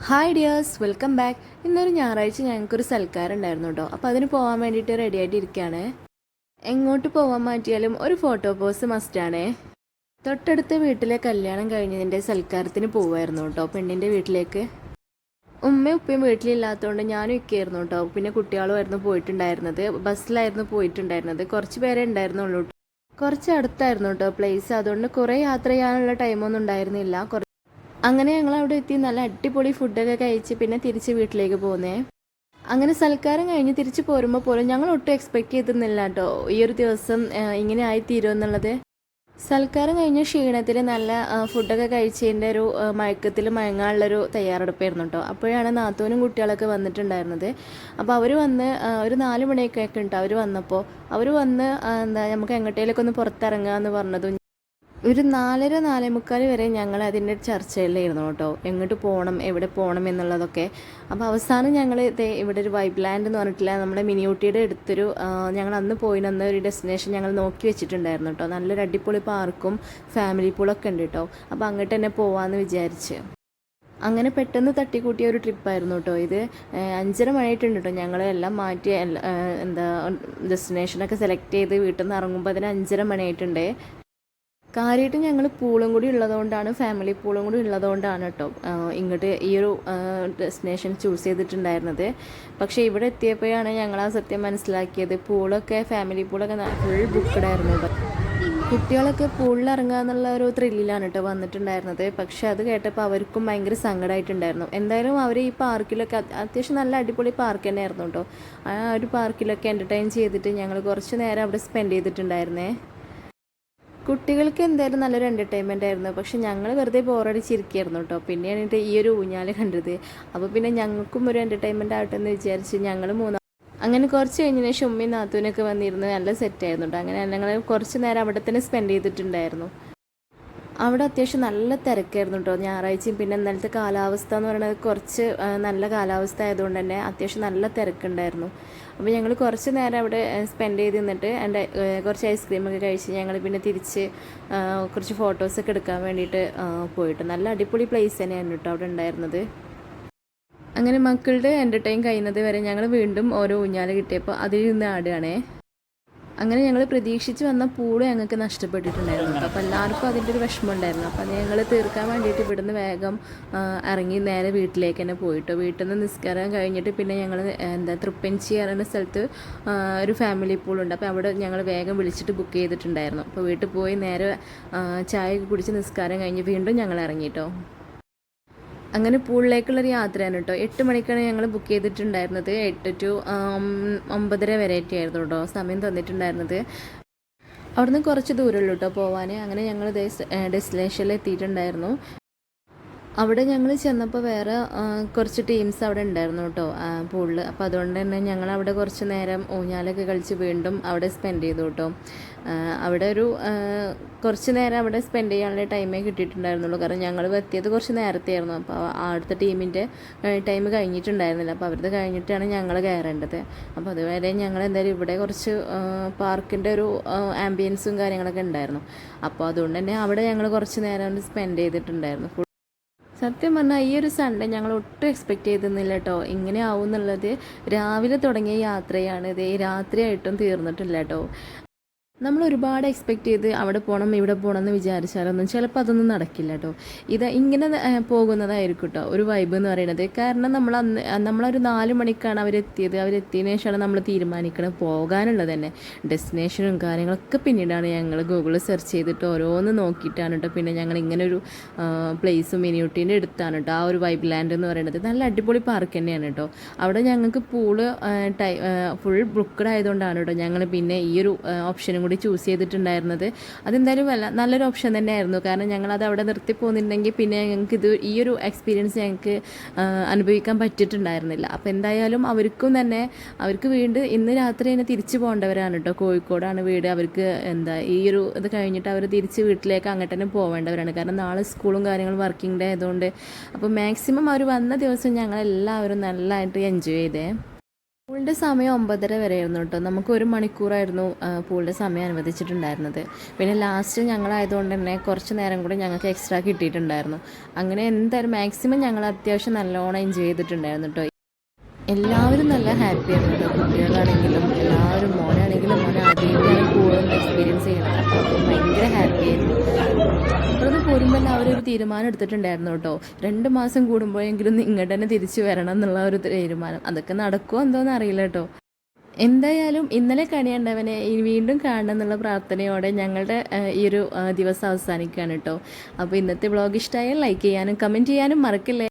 Hi dears, welcome back. ഇന്നൊരു ഞായറാഴ്ച ഞങ്ങൾക്കൊരു സൽക്കാരം ഉണ്ടായിരുന്നു കേട്ടോ. അപ്പോൾ അതിന് പോകാൻ വേണ്ടിയിട്ട് റെഡി ആയിട്ട് ഇരിക്കുകയാണ്. എങ്ങോട്ട് പോകാൻ മാറ്റിയാലും ഒരു ഫോട്ടോ പോസ് മസ്റ്റാണേ. തൊട്ടടുത്ത വീട്ടിലെ കല്യാണം കഴിഞ്ഞതിൻ്റെ സൽക്കാരത്തിന് പോവായിരുന്നു കേട്ടോ, പെണ്ണിൻ്റെ വീട്ടിലേക്ക്. ഉമ്മയും ഉപ്പയും വീട്ടിലില്ലാത്തതുകൊണ്ട് ഞാനും ഇരിക്കുകയായിരുന്നു കേട്ടോ. പിന്നെ കുട്ടികളുമായിരുന്നു പോയിട്ടുണ്ടായിരുന്നത്. ബസ്സിലായിരുന്നു പോയിട്ടുണ്ടായിരുന്നത്. കുറച്ച് പേരെ ഉണ്ടായിരുന്നുള്ളൂ. കുറച്ച് അടുത്തായിരുന്നു കേട്ടോ പ്ലേസ്. അതുകൊണ്ട് കുറേ യാത്ര ചെയ്യാനുള്ള ടൈമൊന്നും ഉണ്ടായിരുന്നില്ല. അങ്ങനെ ഞങ്ങൾ അവിടെ എത്തി നല്ല അടിപൊളി ഫുഡൊക്കെ കഴിച്ച് പിന്നെ തിരിച്ച് വീട്ടിലേക്ക് പോകുന്നേ. അങ്ങനെ സൽക്കാരം കഴിഞ്ഞ് തിരിച്ച് പോരുമ്പോൾ പോലും ഞങ്ങൾ ഒട്ടും എക്സ്പെക്റ്റ് ചെയ്തിരുന്നില്ല കേട്ടോ ഈ ഒരു ദിവസം ഇങ്ങനെ ആയിത്തീരുമെന്നുള്ളത്. സൽക്കാരം കഴിഞ്ഞ ക്ഷീണത്തിൽ നല്ല ഫുഡൊക്കെ കഴിച്ചതിൻ്റെ ഒരു മയക്കത്തിൽ മയങ്ങാനുള്ളൊരു തയ്യാറെടുപ്പായിരുന്നു കേട്ടോ. അപ്പോഴാണ് നാത്തൂനും കുട്ടികളൊക്കെ വന്നിട്ടുണ്ടായിരുന്നത്. അപ്പോൾ അവർ വന്ന് ഒരു 4 മണിയൊക്കെ ഉണ്ട് അവർ വന്നപ്പോൾ. അവർ വന്ന് എന്താ നമുക്ക് എങ്ങോട്ടേലൊക്കെ ഒന്ന് പുറത്തിറങ്ങുക എന്ന് പറഞ്ഞതും ഒരു 4:30 4:45 വരെ ഞങ്ങൾ അതിൻ്റെ ചർച്ചയിലായിരുന്നു കേട്ടോ, എങ്ങോട്ട് പോകണം എവിടെ പോകണം എന്നുള്ളതൊക്കെ. അപ്പോൾ അവസാനം ഞങ്ങൾ ഇവിടെ ഒരു വൈബ് ലാൻഡ് എന്ന് പറഞ്ഞിട്ടില്ല, നമ്മുടെ മിനിയൂട്ടിയുടെ അടുത്തൊരു ഞങ്ങൾ അന്ന് പോയിന്ന് ഒരു ഡെസ്റ്റിനേഷൻ ഞങ്ങൾ നോക്കി വെച്ചിട്ടുണ്ടായിരുന്നു കേട്ടോ. നല്ലൊരു അടിപൊളി പാർക്കും ഫാമിലി പൂളൊക്കെ ഉണ്ട് കേട്ടോ. അപ്പോൾ അങ്ങോട്ട് തന്നെ പോകാമെന്ന് വിചാരിച്ച് അങ്ങനെ പെട്ടെന്ന് തട്ടിക്കൂട്ടിയ ഒരു ട്രിപ്പായിരുന്നു കേട്ടോ ഇത്. 5:30 മണിയായിട്ടുണ്ട് കേട്ടോ. ഞങ്ങൾ എല്ലാം മാറ്റി എന്താ ഡെസ്റ്റിനേഷനൊക്കെ സെലക്ട് ചെയ്ത് വീട്ടിൽ നിന്ന് ഇറങ്ങുമ്പോൾ അതിന് 5:30 മണിയായിട്ടുണ്ട്. കാര്യമായിട്ട് ഞങ്ങൾ പൂളും കൂടി ഉള്ളതുകൊണ്ടാണ്, ഫാമിലി പൂളും കൂടി ഉള്ളതുകൊണ്ടാണ് കേട്ടോ ഇങ്ങോട്ട് ഈ ഒരു ഡെസ്റ്റിനേഷൻ ചൂസ് ചെയ്തിട്ടുണ്ടായിരുന്നത്. പക്ഷേ ഇവിടെ എത്തിയപ്പോഴാണ് ഞങ്ങൾ ആ സത്യം മനസ്സിലാക്കിയത്. പൂളൊക്കെ ഫാമിലി പൂളൊക്കെ ഫുൾ ബുക്ക്ഡ് ആയിരുന്നു. കുട്ടികളൊക്കെ പൂളിൽ ഇറങ്ങുക എന്നുള്ള ഒരു ത്രില്ലിലാണ് കേട്ടോ വന്നിട്ടുണ്ടായിരുന്നത്. പക്ഷേ അത് കേട്ടപ്പോൾ അവർക്കും ഭയങ്കര സങ്കടമായിട്ടുണ്ടായിരുന്നു. എന്തായാലും അവർ ഈ പാർക്കിലൊക്കെ അത്യാവശ്യം നല്ല അടിപൊളി പാർക്ക് തന്നെയായിരുന്നു കേട്ടോ. ആ ഒരു പാർക്കിലൊക്കെ എൻ്റർടൈൻ ചെയ്തിട്ട് ഞങ്ങൾ കുറച്ച് നേരം അവിടെ സ്പെൻഡ് ചെയ്തിട്ടുണ്ടായിരുന്നേ. കുട്ടികൾക്ക് എന്തായാലും നല്ലൊരു എൻ്റർടൈൻമെൻ്റ് ആയിരുന്നു. പക്ഷെ ഞങ്ങൾ വെറുതെ ബോറടിച്ചിരിക്കുകയായിരുന്നു കേട്ടോ. പിന്നെയാണ് ഈ ഒരു ഊഞ്ഞാൽ കണ്ടത്. അപ്പോൾ പിന്നെ ഞങ്ങൾക്കും ഒരു എൻ്റർടൈൻമെൻ്റ് ആവട്ടെ എന്ന് വിചാരിച്ച് ഞങ്ങൾ അങ്ങനെ കുറച്ച് കഴിഞ്ഞതിന് ശേഷം ഉമ്മയും നാത്തൂനൊക്കെ വന്നിരുന്ന് നല്ല സെറ്റായിരുന്നു കേട്ടോ. അങ്ങനെ ഞങ്ങൾ കുറച്ച് നേരം അവിടെ തന്നെ സ്പെൻഡ് ചെയ്തിട്ടുണ്ടായിരുന്നു. അവിടെ അത്യാവശ്യം നല്ല തിരക്കായിരുന്നു കേട്ടോ ഞായറാഴ്ചയും. പിന്നെ ഇന്നലത്തെ കാലാവസ്ഥ എന്ന് പറയുന്നത് കുറച്ച് നല്ല കാലാവസ്ഥ ആയതുകൊണ്ട് തന്നെ അത്യാവശ്യം നല്ല തിരക്കുണ്ടായിരുന്നു. അപ്പോൾ ഞങ്ങൾ കുറച്ച് നേരം അവിടെ സ്പെൻഡ് ചെയ്ത് നിന്നിട്ട് കുറച്ച് ഐസ്ക്രീമൊക്കെ കഴിച്ച് ഞങ്ങൾ പിന്നെ തിരിച്ച് കുറച്ച് ഫോട്ടോസൊക്കെ എടുക്കാൻ വേണ്ടിയിട്ട് പോയിട്ട് നല്ല അടിപൊളി പ്ലേസ് തന്നെയാണ് കേട്ടോ അവിടെ ഉണ്ടായിരുന്നത്. അങ്ങനെ മക്കളുടെ എൻ്റർടൈൻ കഴിയുന്നത് വരെ ഞങ്ങൾ വീണ്ടും ഓരോ ഊഞ്ഞാൽ കിട്ടിയപ്പോൾ അതിൽ നിന്ന് ആടുകയാണേ. അങ്ങനെ ഞങ്ങൾ പ്രതീക്ഷിച്ച് വന്ന പൂള് ഞങ്ങൾക്ക് നഷ്ടപ്പെട്ടിട്ടുണ്ടായിരുന്നു. അപ്പോൾ എല്ലാവർക്കും അതിൻ്റെ ഒരു വിഷമം ഉണ്ടായിരുന്നു. അപ്പോൾ അത് ഞങ്ങൾ തീർക്കാൻ വേണ്ടിയിട്ട് ഇവിടുന്ന് വേഗം ഇറങ്ങി നേരെ വീട്ടിലേക്ക് തന്നെ പോയിട്ടോ. വീട്ടിൽ നിന്ന് നിസ്കാരം കഴിഞ്ഞിട്ട് പിന്നെ ഞങ്ങൾ തൃപ്പഞ്ചി പറയുന്ന സ്ഥലത്ത് ഒരു ഫാമിലി പൂളുണ്ട്. അപ്പോൾ അവിടെ ഞങ്ങൾ വേഗം വിളിച്ചിട്ട് ബുക്ക് ചെയ്തിട്ടുണ്ടായിരുന്നു. അപ്പോൾ വീട്ടിൽ പോയി നേരെ ചായ കുടിച്ച് നിസ്കാരം കഴിഞ്ഞ് വീണ്ടും ഞങ്ങൾ ഇറങ്ങിയിട്ടോ. അങ്ങനെ പൂളിലേക്കുള്ളൊരു യാത്രയാണ് കേട്ടോ. 8 മണിക്കാണ് ഞങ്ങൾ ബുക്ക് ചെയ്തിട്ടുണ്ടായിരുന്നത്. 8 to 9:30 വരെയൊക്കെ ആയിരുന്നു കേട്ടോ സമയം തന്നിട്ടുണ്ടായിരുന്നത്. അവിടുന്ന് കുറച്ച് ദൂരമുള്ളൂ കേട്ടോ പോവാൻ. അങ്ങനെ ഞങ്ങൾ ഡെസ്റ്റിനേഷനിൽ എത്തിയിട്ടുണ്ടായിരുന്നു. അവിടെ ഞങ്ങൾ ചെന്നപ്പോൾ വേറെ കുറച്ച് ടീംസ് അവിടെ ഉണ്ടായിരുന്നു കേട്ടോ പൂളിൽ. അപ്പോൾ അതുകൊണ്ട് തന്നെ ഞങ്ങൾ അവിടെ കുറച്ച് നേരം ഊഞ്ഞാലൊക്കെ കളിച്ച് വീണ്ടും അവിടെ സ്പെൻഡ് ചെയ്തു കേട്ടോ. അവിടെ ഒരു കുറച്ച് നേരം അവിടെ സ്പെൻഡ് ചെയ്യാനുള്ള ടൈമേ കിട്ടിയിട്ടുണ്ടായിരുന്നുള്ളൂ. കാരണം ഞങ്ങൾ എത്തിയത് കുറച്ച് നേരത്തെ ആയിരുന്നു. അപ്പോൾ അടുത്ത ടീമിൻ്റെ ടൈം കഴിഞ്ഞിട്ടുണ്ടായിരുന്നില്ല. അപ്പോൾ അവരുടെ കഴിഞ്ഞിട്ടാണ് ഞങ്ങൾ കയറേണ്ടത്. അപ്പോൾ അതുവരെ ഞങ്ങൾ എന്തായാലും ഇവിടെ കുറച്ച് പാർക്കിൻ്റെ ഒരു ആംബിയൻസും കാര്യങ്ങളൊക്കെ ഉണ്ടായിരുന്നു. അപ്പോൾ അതുകൊണ്ട് തന്നെ അവിടെ ഞങ്ങൾ കുറച്ച് നേരം സ്പെൻഡ് ചെയ്തിട്ടുണ്ടായിരുന്നു. സത്യം പറഞ്ഞാൽ ഈ ഒരു സൺഡേ ഞങ്ങൾ ഒട്ടും എക്സ്പെക്റ്റ് ചെയ്തിരുന്നില്ല കേട്ടോ ഇങ്ങനെ ആവും എന്നുള്ളത്. രാവിലെ തുടങ്ങിയ യാത്രയാണ് ഇത് രാത്രിയായിട്ടും തീർന്നിട്ടില്ല കേട്ടോ. നമ്മൾ ഒരുപാട് എക്സ്പെക്റ്റ് ചെയ്ത് അവിടെ പോകണം ഇവിടെ പോകണം എന്ന് വിചാരിച്ചാലൊന്നും ചിലപ്പോൾ അതൊന്നും നടക്കില്ല കേട്ടോ. ഇത് ഇങ്ങനെ പോകുന്നതായിരിക്കും കേട്ടോ ഒരു വൈബ് എന്ന് പറയുന്നത്. കാരണം നമ്മളൊരു 4 മണിക്കാണ് അവരെത്തിയതിനു ശേഷമാണ് നമ്മൾ തീരുമാനിക്കണം പോകാനുള്ളത് തന്നെ. ഡെസ്റ്റിനേഷനും കാര്യങ്ങളൊക്കെ പിന്നീടാണ് ഞങ്ങൾ ഗൂഗിളിൽ സെർച്ച് ചെയ്തിട്ട് ഓരോന്ന് നോക്കിയിട്ടാണ് കേട്ടോ പിന്നെ ഞങ്ങൾ ഇങ്ങനൊരു പ്ലേസും മിനിയൂട്ടീൻ്റെ അടുത്താണ് കേട്ടോ ആ ഒരു വൈബ് ലാൻഡ് എന്ന് പറയുന്നത്. നല്ല അടിപൊളി പാർക്ക് തന്നെയാണ് കേട്ടോ. അവിടെ ഞങ്ങൾക്ക് പൂള് ഫുൾ ബുക്ക്ഡ് ആയതുകൊണ്ടാണ് കേട്ടോ ഞങ്ങൾ പിന്നെ ഈ ഒരു ഓപ്ഷനും കൂടി ചൂസ് ചെയ്തിട്ടുണ്ടായിരുന്നത്. അതെന്തായാലും നല്ലൊരു ഓപ്ഷൻ തന്നെയായിരുന്നു. കാരണം ഞങ്ങളത് അവിടെ നിർത്തി പോകുന്നുണ്ടെങ്കിൽ പിന്നെ ഞങ്ങൾക്ക് ഈ ഒരു എക്സ്പീരിയൻസ് ഞങ്ങൾക്ക് അനുഭവിക്കാൻ പറ്റിയിട്ടുണ്ടായിരുന്നില്ല. അപ്പോൾ എന്തായാലും അവർക്ക് വീണ്ടും ഇന്ന് രാത്രി തന്നെ തിരിച്ചു പോകേണ്ടവരാണ് കേട്ടോ. കോഴിക്കോടാണ് വീട്. അവർക്ക് ഈ ഒരു ഇത് കഴിഞ്ഞിട്ട് അവർ തിരിച്ച് വീട്ടിലേക്ക് അങ്ങോട്ട് തന്നെ പോകേണ്ടവരാണ്. കാരണം നാളെ സ്കൂളും കാര്യങ്ങളും വർക്കിംഗ് ഡേ ആയതുകൊണ്ട്. അപ്പോൾ മാക്സിമം അവർ വന്ന ദിവസം ഞങ്ങളെല്ലാവരും നല്ലതായിട്ട് എൻജോയ് ചെയ്തേ. പൂളിൻ്റെ സമയം 9:30 വരെ ആയിരുന്നു കേട്ടോ. നമുക്ക് 1 മണിക്കൂറായിരുന്നു പൂളിൻ്റെ സമയം അനുവദിച്ചിട്ടുണ്ടായിരുന്നത്. പിന്നെ ലാസ്റ്റ് ഞങ്ങളായതുകൊണ്ട് തന്നെ കുറച്ച് നേരം കൂടി ഞങ്ങൾക്ക് എക്സ്ട്രാ കിട്ടിയിട്ടുണ്ടായിരുന്നു. അങ്ങനെ എന്തായാലും മാക്സിമം ഞങ്ങൾ അത്യാവശ്യം നല്ലോണം എൻജോയ് ചെയ്തിട്ടുണ്ടായിരുന്നു കേട്ടോ. എല്ലാവരും നല്ല ഹാപ്പിയാണ് കേട്ടോ. കുട്ടികളാണെങ്കിലും എല്ലാവരും, മോനാണെങ്കിലും മോൻ ആദ്യമായിട്ടാണ് പൂളൊന്ന് എക്സ്പീരിയൻസ് ചെയ്യണത്. അപ്പോൾ ഭയങ്കര ഹാപ്പി ആയിരുന്നു. ഇപ്പോഴത് പോരുമ്പോൾ എല്ലാവരും ഒരു തീരുമാനം എടുത്തിട്ടുണ്ടായിരുന്നു കേട്ടോ. 2 മാസം കൂടുമ്പോഴെങ്കിലും ഇങ്ങോട്ട് തന്നെ തിരിച്ചു വരണം എന്നുള്ള ഒരു തീരുമാനം. അതൊക്കെ നടക്കുമോ എന്തോന്ന് അറിയില്ല കേട്ടോ. എന്തായാലും ഇന്നലെ കണിയണ്ടവനെ വീണ്ടും കാണണം എന്നുള്ള പ്രാർത്ഥനയോടെ ഞങ്ങളുടെ ഈ ഒരു ദിവസം അവസാനിക്കുകയാണ് കേട്ടോ. അപ്പോൾ ഇന്നത്തെ വ്ളോഗ് ഇഷ്ടമായാൽ ലൈക്ക് ചെയ്യാനും കമൻറ്റ് ചെയ്യാനും മറക്കില്ലേ.